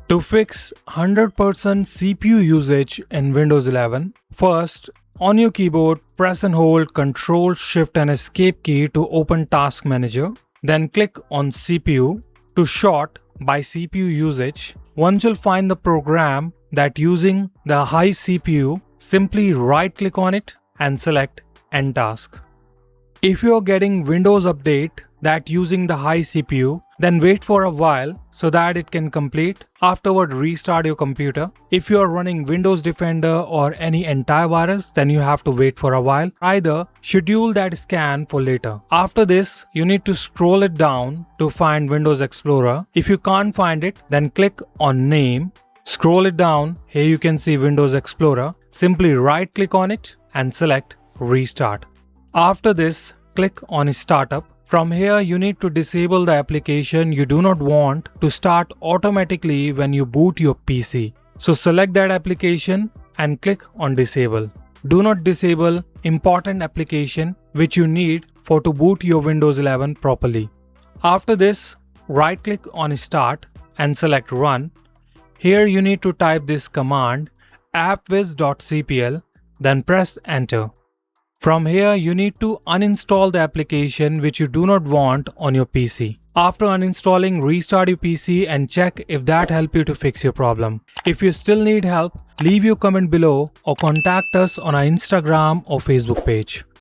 To fix 100% CPU usage in Windows 11, first, on your keyboard, press and hold Ctrl, Shift and Escape key to open Task Manager. Then click on CPU to sort by CPU usage. Once you'll find the program that using the high CPU, simply right-click on it and select End Task. If you're getting Windows update that using the high CPU, then wait for a while so that it can complete. Afterward, restart your computer. If you are running Windows Defender or any antivirus, then you have to wait for a while. Either schedule that scan for later. After this, you need to scroll it down to find Windows Explorer. If you can't find it, then click on Name. Scroll it down. Here you can see Windows Explorer. Simply right click on it and select Restart. After this, click on Startup. From here, you need to disable the application you do not want to start automatically when you boot your PC. So select that application and click on Disable. Do not disable important application which you need for to boot your Windows 11 properly. After this, right click on Start and select Run. Here you need to type this command appwiz.cpl, then press Enter. From here, you need to uninstall the application which you do not want on your PC. After uninstalling, restart your PC and check if that helps you to fix your problem. If you still need help, leave your comment below or contact us on our Instagram or Facebook page.